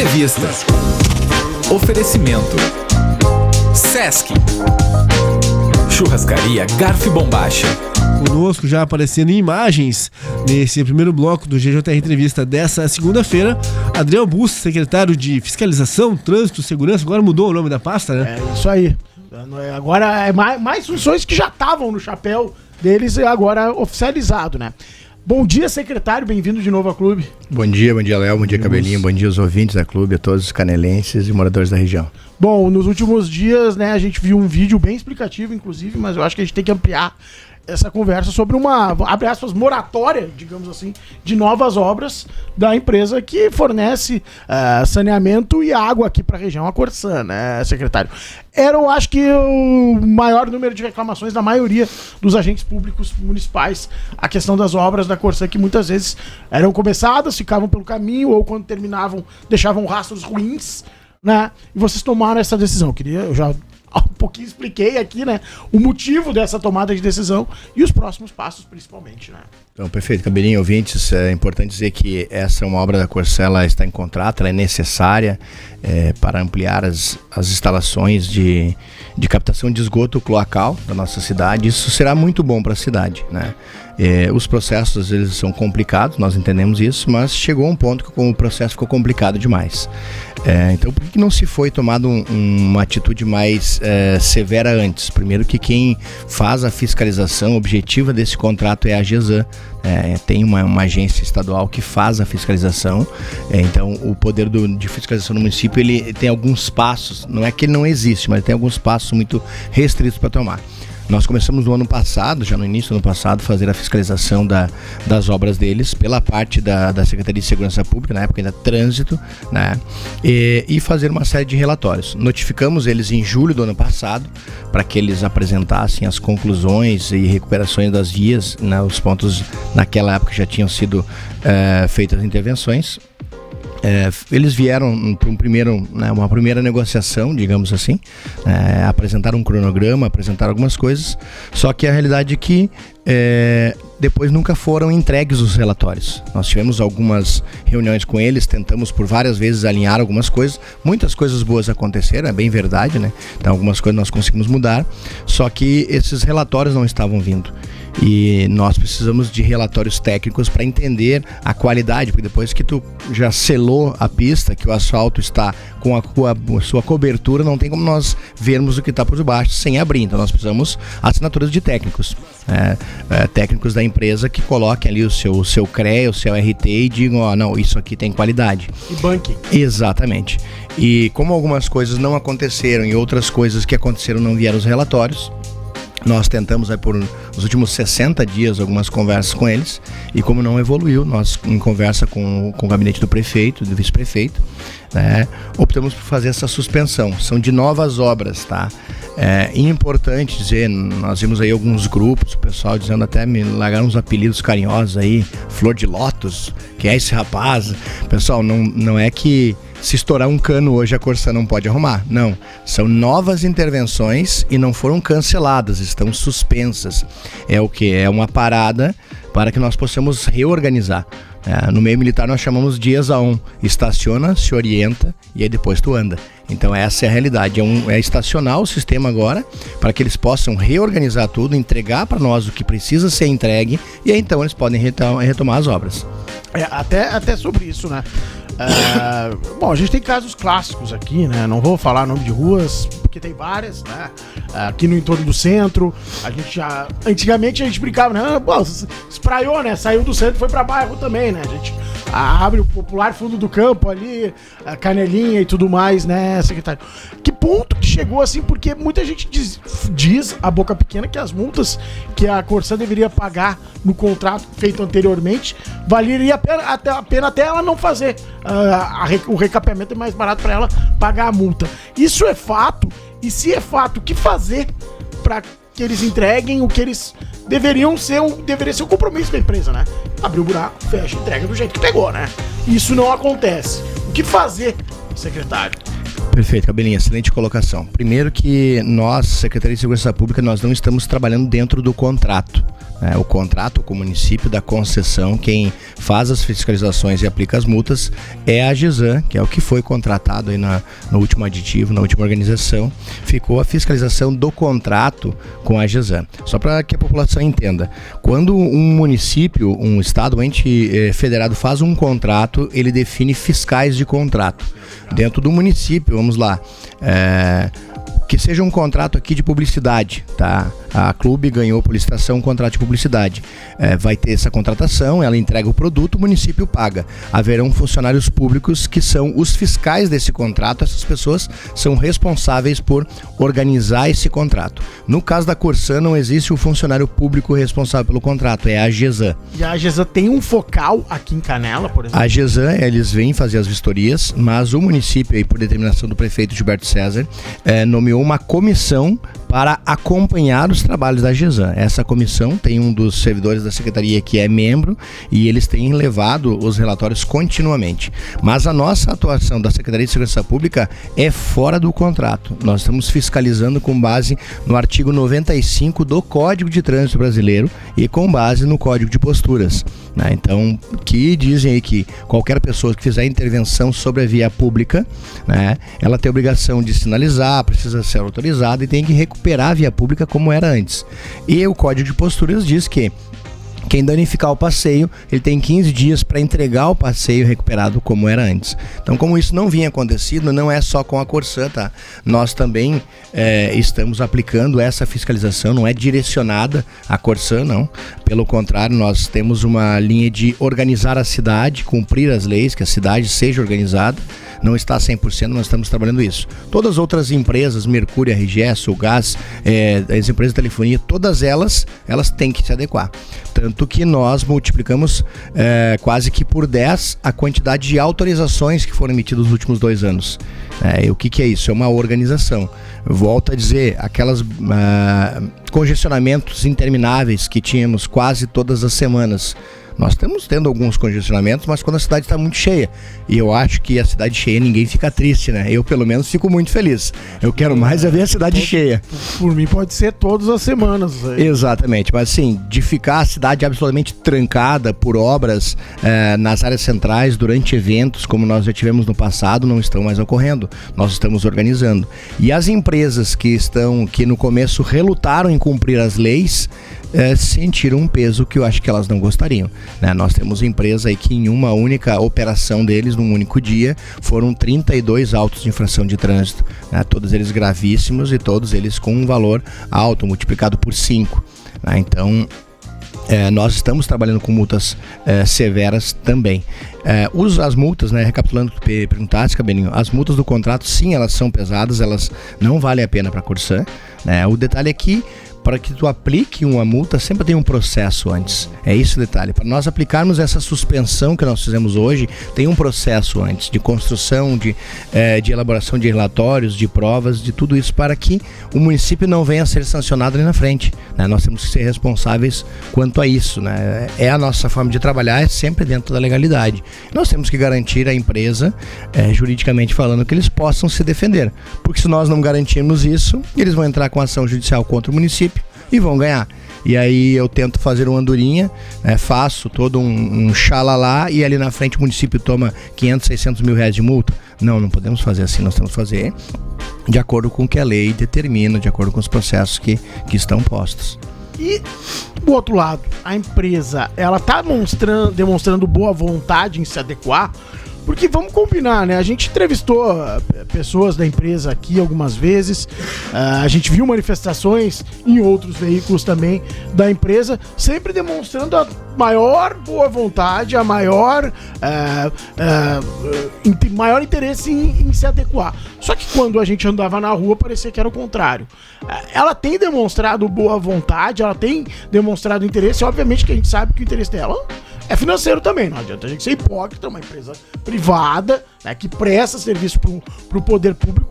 Entrevista. Oferecimento. Sesc. Churrascaria Garfo e Bombacha. Conosco já aparecendo em imagens nesse primeiro bloco do GJR Entrevista dessa segunda-feira, Adriel Busto, secretário de Fiscalização, Trânsito, Segurança. Agora mudou o nome da pasta, né? É isso aí. Agora é mais funções que já estavam no chapéu deles e agora oficializado, né? Bom dia, secretário, bem-vindo de novo ao clube. Bom dia, Léo, bom dia, Cabelinho, bom dia aos ouvintes da clube, a todos os canelenses e moradores da região. Bom, nos últimos dias, né, a gente viu um vídeo bem explicativo, inclusive, mas eu acho que a gente tem que ampliar essa conversa sobre uma, abre aspas, moratória, digamos assim, de novas obras da empresa que fornece saneamento e água aqui para a região, a Corsã, né, secretário? Era, eu acho que, o maior número de reclamações da maioria dos agentes públicos municipais, a questão das obras da Corsã, que muitas vezes eram começadas, ficavam pelo caminho, ou quando terminavam, deixavam rastros ruins, né? E vocês tomaram essa decisão. Eu já um pouquinho expliquei aqui, né, o motivo dessa tomada de decisão e os próximos passos, principalmente, né? Então, perfeito, Cabelinho, ouvintes, é importante dizer que essa é uma obra da Corsã, ela está em contrato, ela é necessária para ampliar as instalações de captação de esgoto cloacal da nossa cidade. Isso será muito bom para a cidade, né? Os processos, eles são complicados, nós entendemos isso, mas chegou a um ponto que o processo ficou complicado demais. Então, por que não se foi tomado uma atitude mais severa antes? Primeiro que quem faz a fiscalização objetiva desse contrato é a GESAN. Tem uma agência estadual que faz a fiscalização, então o poder de fiscalização no município, ele tem alguns passos, não é que ele não existe, mas tem alguns passos muito restritos para tomar. Nós começamos no ano passado, já no início do ano passado, fazer a fiscalização das obras deles pela parte da Secretaria de Segurança Pública, na época ainda Trânsito, né? E fazer uma série de relatórios. Notificamos eles em julho do ano passado para que eles apresentassem as conclusões e recuperações das vias, né? Os pontos naquela época já tinham sido feitas intervenções. Eles vieram para uma primeira negociação, digamos assim, apresentaram um cronograma, apresentaram algumas coisas, só que a realidade é que depois nunca foram entregues os relatórios. Nós tivemos algumas reuniões com eles, tentamos por várias vezes alinhar algumas coisas, muitas coisas boas aconteceram, é bem verdade, né? Então algumas coisas nós conseguimos mudar, só que esses relatórios não estavam vindo. E nós precisamos de relatórios técnicos para entender a qualidade, porque depois que tu já selou a pista, que o asfalto está com a sua cobertura, não tem como nós vermos o que está por debaixo sem abrir. Então nós precisamos assinaturas de técnicos, técnicos da empresa que coloquem ali o seu CREA, o seu RT e digam, não, isso aqui tem qualidade. E banque. Exatamente. E como algumas coisas não aconteceram e outras coisas que aconteceram não vieram os relatórios, nós tentamos por nos últimos 60 dias algumas conversas com eles, e como não evoluiu, nós em conversa com o gabinete do prefeito, do vice-prefeito, né, optamos por fazer essa suspensão. São de novas obras, tá? Importante dizer, nós vimos aí alguns grupos, o pessoal dizendo, até me largaram uns apelidos carinhosos aí, Flor de Lótus, que é esse rapaz. Pessoal, não é que se estourar um cano hoje a Corsã não pode arrumar. Não, são novas intervenções e não foram canceladas, estão suspensas. É o que? É uma parada para que nós possamos reorganizar. No meio militar nós chamamos de ESA1, estaciona, se orienta e aí depois tu anda. Então essa é a realidade, é estacionar o sistema agora para que eles possam reorganizar tudo, entregar para nós o que precisa ser entregue e aí então eles podem retomar as obras. Até sobre isso, né? Bom, a gente tem casos clássicos aqui, né? Não vou falar nome de ruas, porque tem várias, né? Aqui no entorno do centro, antigamente a gente brincava, né? Pô, espraiou, né? Saiu do centro e foi pra bairro também, né? A gente abre o popular fundo do campo ali, a Canelinha e tudo mais, né, secretário? Que ponto que chegou assim, porque muita gente diz a boca pequena que as multas que a Corsã deveria pagar no contrato feito anteriormente valeria a pena até ela não fazer. O recapeamento é mais barato para ela pagar a multa. Isso é fato? E se é fato, o que fazer para que eles entreguem o que eles deveria ser o compromisso da empresa, né? Abrir o buraco, fecha, entrega do jeito que pegou, né? Isso não acontece. O que fazer, secretário? Perfeito, Cabelinho, excelente colocação. Primeiro que nós, Secretaria de Segurança Pública, nós não estamos trabalhando dentro do contrato. O contrato com o município da concessão, quem faz as fiscalizações e aplica as multas é a GESAM, que é o que foi contratado aí no último aditivo, na última organização. Ficou a fiscalização do contrato com a GESAM. Só para que a população entenda, quando um município, um estado, um ente federado faz um contrato, ele define fiscais de contrato. Dentro do município, vamos lá, que seja um contrato aqui de publicidade, tá? A Clube ganhou por licitação um contrato de publicidade. Vai ter essa contratação, ela entrega o produto, o município paga. Haverão funcionários públicos que são os fiscais desse contrato, essas pessoas são responsáveis por organizar esse contrato. No caso da Corsã, não existe o funcionário público responsável pelo contrato, é a GESAM. E a GESAM tem um focal aqui em Canela, por exemplo? A GESAM, eles vêm fazer as vistorias, mas o município, aí, por determinação do prefeito Gilberto César, nomeou uma comissão para acompanhar os trabalhos da GESAM. Essa comissão tem um dos servidores da secretaria que é membro e eles têm levado os relatórios continuamente. Mas a nossa atuação da Secretaria de Segurança Pública é fora do contrato. Nós estamos fiscalizando com base no artigo 95 do Código de Trânsito Brasileiro e com base no Código de Posturas. Então, que dizem aí que qualquer pessoa que fizer intervenção sobre a via pública, ela tem a obrigação de sinalizar, precisa ser autorizada e tem que recuperar a via pública como era antes. E o Código de Posturas diz que quem danificar o passeio, ele tem 15 dias para entregar o passeio recuperado como era antes. Então, como isso não vinha acontecido, não é só com a Corsã, tá? Nós também estamos aplicando essa fiscalização, não é direcionada à Corsã, não. Pelo contrário, nós temos uma linha de organizar a cidade, cumprir as leis, que a cidade seja organizada. Não está 100%, nós estamos trabalhando isso. Todas as outras empresas, Mercúrio, RGE, Sulgás, as empresas de telefonia, todas elas têm que se adequar. Tanto que nós multiplicamos quase que por 10 a quantidade de autorizações que foram emitidas nos últimos 2 anos. E o que é isso? É uma organização. Volto a dizer, aquelas congestionamentos intermináveis que tínhamos quase todas as semanas. Nós estamos tendo alguns congestionamentos, mas quando a cidade está muito cheia. E eu acho que a cidade cheia ninguém fica triste, né? Eu, pelo menos, fico muito feliz. Eu quero mais ver a cidade cheia. Por mim, pode ser todas as semanas. Exatamente. Mas, assim, de ficar a cidade absolutamente trancada por obras nas áreas centrais, durante eventos, como nós já tivemos no passado, não estão mais ocorrendo. Nós estamos organizando. E as empresas que no começo relutaram em cumprir as leis, sentiram um peso que eu acho que elas não gostariam. Nós temos empresa aí que em uma única operação deles, num único dia, foram 32 autos de infração de trânsito, todos eles gravíssimos e todos eles com um valor alto, multiplicado por 5. Então, nós estamos trabalhando com multas severas também. As multas, recapitulando o que perguntaste, Cabelinho, as multas do contrato, sim, elas são pesadas, elas não valem a pena para a Corsã. O detalhe é que para que tu aplique uma multa, sempre tem um processo antes. É esse o detalhe. Para nós aplicarmos essa suspensão que nós fizemos hoje, tem um processo antes de construção, de elaboração de relatórios, de provas, de tudo isso, para que o município não venha a ser sancionado ali na frente. Nós temos que ser responsáveis quanto a isso. É a nossa forma de trabalhar, é sempre dentro da legalidade. Nós temos que garantir à empresa, juridicamente falando, que eles possam se defender. Porque se nós não garantirmos isso, eles vão entrar com ação judicial contra o município e vão ganhar. E aí eu tento fazer uma andorinha, faço todo um xalalá e ali na frente o município toma 500, 600 mil reais de multa. Não podemos fazer assim, nós temos que fazer de acordo com o que a lei determina, de acordo com os processos que estão postos. E do outro lado, a empresa, ela está demonstrando boa vontade em se adequar, porque vamos combinar, A gente entrevistou pessoas da empresa aqui algumas vezes, a gente viu manifestações em outros veículos também da empresa, sempre demonstrando a maior boa vontade, a maior interesse em se adequar. Só que quando a gente andava na rua, parecia que era o contrário. Ela tem demonstrado boa vontade, ela tem demonstrado interesse, obviamente que a gente sabe que o interesse dela é financeiro também, não adianta a gente ser hipócrita, uma empresa privada, que presta serviço para o poder público,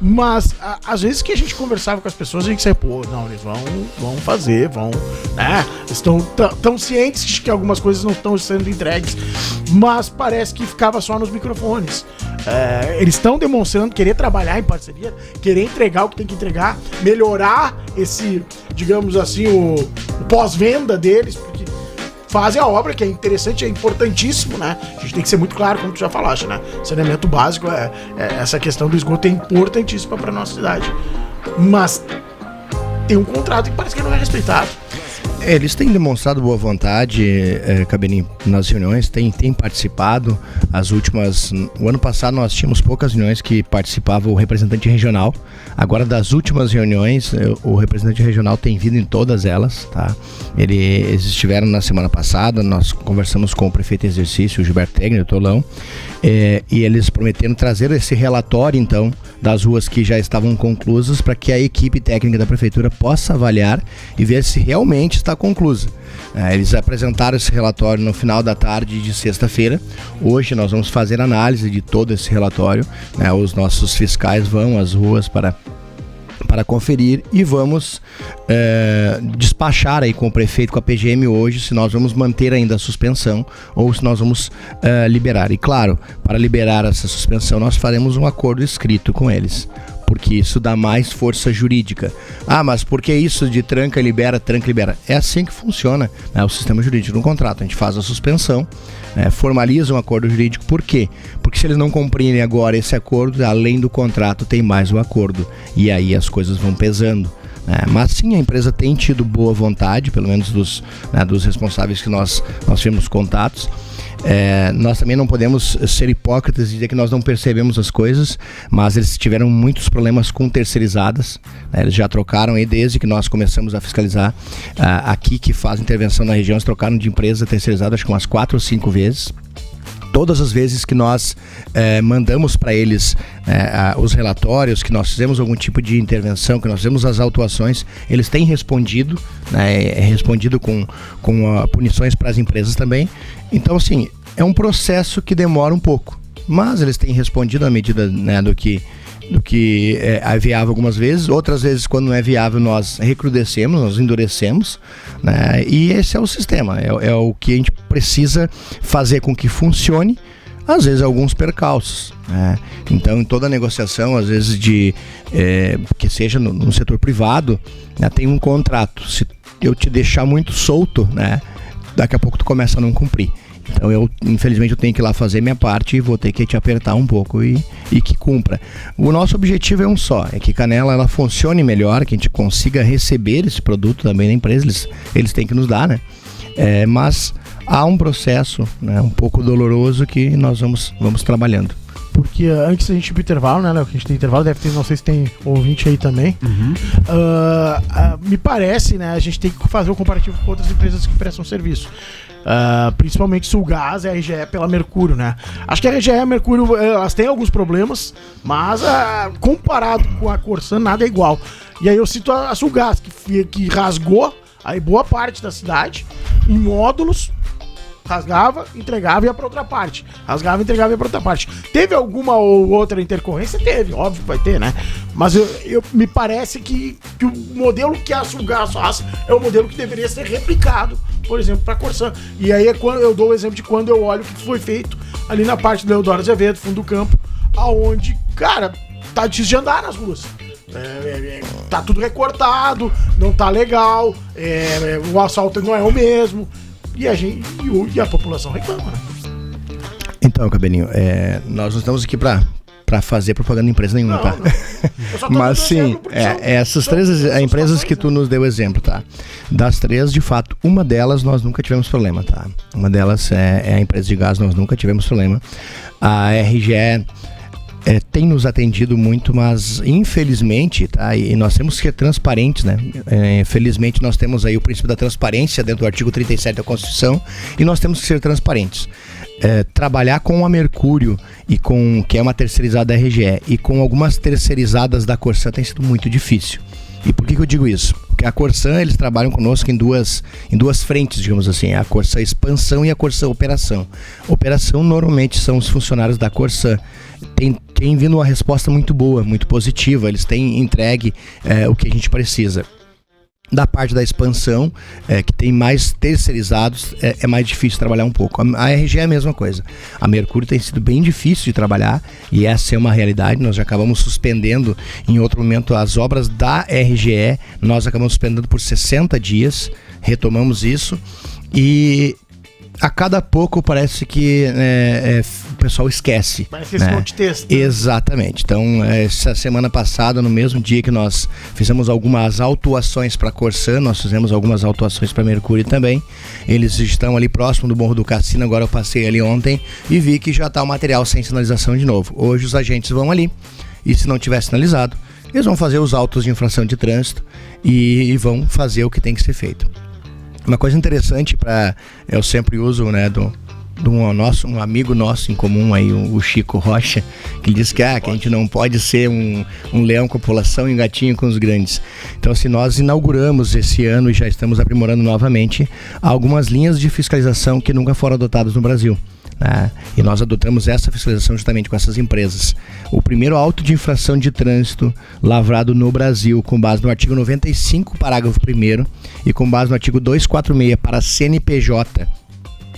Mas às vezes que a gente conversava com as pessoas, a gente dizia, pô, não, eles vão fazer, né? Estão tão cientes de que algumas coisas não estão sendo entregues, mas parece que ficava só nos microfones. Eles estão demonstrando querer trabalhar em parceria, querer entregar o que tem que entregar, melhorar esse, digamos assim, o pós-venda deles, porque fazem a obra, que é interessante, é importantíssimo, né? A gente tem que ser muito claro, como tu já falaste, né? Saneamento básico, essa questão do esgoto é importantíssima para nossa cidade. Mas tem um contrato que parece que não é respeitado. Eles têm demonstrado boa vontade, Cabelinho, nas reuniões, têm participado. As últimas... O ano passado nós tínhamos poucas reuniões que participava o representante regional. Agora, das últimas reuniões, o representante regional tem vindo em todas elas, tá? Eles estiveram na semana passada, nós conversamos com o prefeito em exercício, o Gilberto Tegner, o Tolão, e eles prometeram trazer esse relatório, então, das ruas que já estavam conclusas, para que a equipe técnica da prefeitura possa avaliar e ver se realmente está conclusa. Eles apresentaram esse relatório no final da tarde de sexta-feira. Hoje nós vamos fazer análise de todo esse relatório, né? Os nossos fiscais vão às ruas para conferir e vamos despachar aí com o prefeito, com a PGM hoje, se nós vamos manter ainda a suspensão ou se nós vamos liberar. E claro, para liberar essa suspensão nós faremos um acordo escrito com eles, porque isso dá mais força jurídica. Mas por que isso de tranca e libera, tranca e libera? É assim que funciona, né, o sistema jurídico no contrato. A gente faz a suspensão, formaliza um acordo jurídico. Por quê? Porque se eles não cumprirem agora esse acordo, além do contrato tem mais o acordo, e aí as coisas vão pesando. Mas sim, a empresa tem tido boa vontade, pelo menos dos responsáveis que nós tivemos contatos. Nós também não podemos ser hipócritas e dizer que nós não percebemos as coisas, mas eles tiveram muitos problemas com terceirizadas, né? Eles já trocaram aí desde que nós começamos a fiscalizar aqui, que faz intervenção na região, eles trocaram de empresa terceirizada acho que umas 4 ou 5 vezes. Todas as vezes que nós mandamos para eles os relatórios, que nós fizemos algum tipo de intervenção, que nós fizemos as autuações, eles têm respondido, respondido com punições para as empresas também. Então, assim, é um processo que demora um pouco, mas eles têm respondido à medida, né, do que é viável algumas vezes. Outras vezes, quando não é viável, nós recrudescemos, nós endurecemos, né? E esse é o sistema, é o que a gente precisa fazer com que funcione. Às vezes alguns percalços, né? Então, em toda negociação, às vezes que seja no setor privado, né, tem um contrato. Se eu te deixar muito solto, né, daqui a pouco tu começa a não cumprir. Então, infelizmente, eu tenho que ir lá fazer minha parte e vou ter que te apertar um pouco e que cumpra. O nosso objetivo é um só, é que Canela ela funcione melhor, que a gente consiga receber esse produto também da empresa, eles têm que nos dar, né? Mas há um processo, né, um pouco doloroso que nós vamos trabalhando. Porque antes da gente ir pro intervalo, né, Léo? Que a gente tem intervalo, deve ter, não sei se tem ouvinte aí também. Me parece, né, a gente tem que fazer o comparativo com outras empresas que prestam serviço. Principalmente Sulgás e a RGE pela Mercúrio, né? Acho que a RGE e a Mercúrio, elas têm alguns problemas, mas comparado com a Corsan, nada é igual. E aí eu cito a Sulgás, que rasgou aí boa parte da cidade em módulos. Rasgava, entregava e ia pra outra parte. Rasgava, entregava e ia pra outra parte. Teve alguma ou outra intercorrência? Teve, óbvio que vai ter, né? Mas me parece que o modelo que a Sulgás faz é o modelo que deveria ser replicado, por exemplo, pra Corsan. E aí é quando eu dou o exemplo de quando eu olho o que foi feito ali na parte do Eudoro Azevedo, fundo do campo, aonde, cara, tá difícil de andar nas ruas. Tá tudo recortado, não tá legal, o asfalto não é o mesmo. E a população reclama, né? Então, Cabelinho, nós não estamos aqui para fazer propaganda de empresa nenhuma, tá? Mas sim, essas três empresas que tu nos deu exemplo, tá? Das três, de fato, uma delas nós nunca tivemos problema, tá? Uma delas é a empresa de gás, nós nunca tivemos problema. A RGE tem nos atendido muito, mas infelizmente, tá? E nós temos que ser transparentes, né? Felizmente nós temos aí o princípio da transparência dentro do artigo 37 da Constituição e nós temos que ser transparentes. Trabalhar com a Mercúrio que é uma terceirizada da RGE e com algumas terceirizadas da Corsan tem sido muito difícil. E por que eu digo isso? Porque a Corsan, eles trabalham conosco em duas frentes, digamos assim, a Corsan Expansão e a Corsan Operação. Operação normalmente são os funcionários da Corsan. Tem tem vindo uma resposta muito boa, muito positiva. Eles têm entregue o que a gente precisa. Da parte da expansão, que tem mais terceirizados, é mais difícil trabalhar um pouco. A RGE é a mesma coisa. A Mercúrio tem sido bem difícil de trabalhar e essa é uma realidade. Nós já acabamos suspendendo em outro momento as obras da RGE. Nós acabamos suspendendo por 60 dias, retomamos isso e a cada pouco parece que o pessoal esquece. Parece esse monte de texto. Exatamente. Então, essa semana passada, no mesmo dia que nós fizemos algumas autuações para a Corsã, nós fizemos algumas autuações para Mercúrio também. Eles estão ali próximo do Morro do Cassino. Agora eu passei ali ontem e vi que já está o material sem sinalização de novo. Hoje os agentes vão ali e, se não tiver sinalizado, eles vão fazer os autos de infração de trânsito e vão fazer o que tem que ser feito. Uma coisa interessante eu sempre uso, né, um amigo nosso em comum aí, o Chico Rocha, que diz que a gente não pode ser um leão com a população e um gatinho com os grandes. Então, assim, nós inauguramos esse ano e já estamos aprimorando novamente algumas linhas de fiscalização que nunca foram adotadas no Brasil. E nós adotamos essa fiscalização justamente com essas empresas. O primeiro auto de infração de trânsito lavrado no Brasil, com base no artigo 95, parágrafo 1º, e com base no artigo 246 para a CNPJ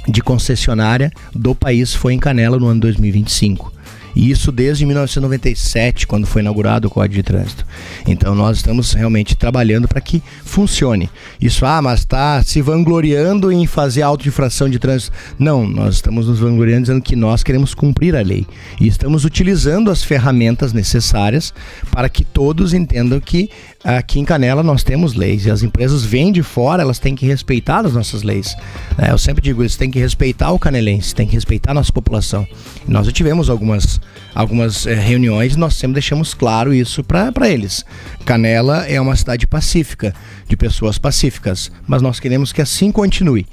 de concessionária do país, foi em Canela no ano 2025. E isso desde 1997, quando foi inaugurado o Código de Trânsito. Então nós estamos realmente trabalhando para que funcione. Isso, mas está se vangloriando em fazer auto de infração de trânsito. Não, nós estamos nos vangloriando dizendo que nós queremos cumprir a lei. E estamos utilizando as ferramentas necessárias para que todos entendam que aqui em Canela nós temos leis. E as empresas vêm de fora, elas têm que respeitar as nossas leis. Eu sempre digo, eles têm que respeitar o canelense, têm que respeitar a nossa população. E nós já tivemos algumas reuniões, nós sempre deixamos claro isso para eles. Canela é uma cidade pacífica, de pessoas pacíficas, mas nós queremos que assim continue.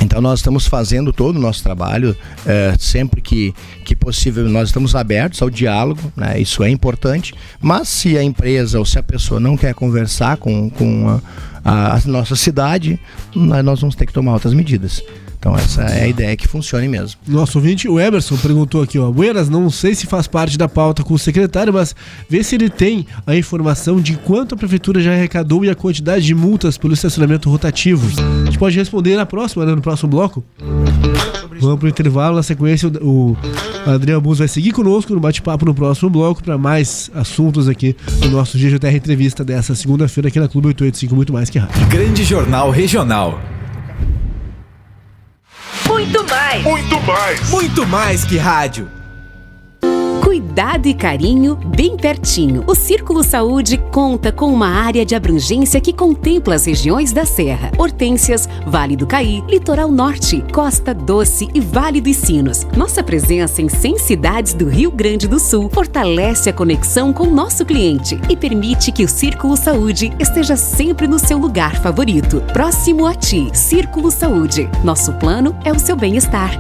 Então nós estamos fazendo todo o nosso trabalho, sempre que possível nós estamos abertos ao diálogo, né? Isso é importante, mas se a empresa ou se a pessoa não quer conversar com a nossa cidade, nós vamos ter que tomar outras medidas. Então essa é a ideia, que funcione mesmo. Nosso ouvinte, o Emerson, perguntou aqui, Buenas, não sei se faz parte da pauta com o secretário, mas vê se ele tem a informação de quanto a prefeitura já arrecadou e a quantidade de multas pelo estacionamento rotativo. A gente pode responder no próximo bloco? Vamos pro intervalo, na sequência o Adriel Bus vai seguir conosco no bate-papo no próximo bloco para mais assuntos aqui no nosso GJR Entrevista dessa segunda-feira aqui na Clube 885, muito mais que rádio. Grande Jornal Regional. Muito mais. Muito mais. Muito mais que rádio. Cuidado e carinho bem pertinho. O Círculo Saúde conta com uma área de abrangência que contempla as regiões da Serra, Hortências, Vale do Caí, Litoral Norte, Costa Doce e Vale dos Sinos. Nossa presença em 100 cidades do Rio Grande do Sul fortalece a conexão com o nosso cliente e permite que o Círculo Saúde esteja sempre no seu lugar favorito. Próximo a ti, Círculo Saúde. Nosso plano é o seu bem-estar.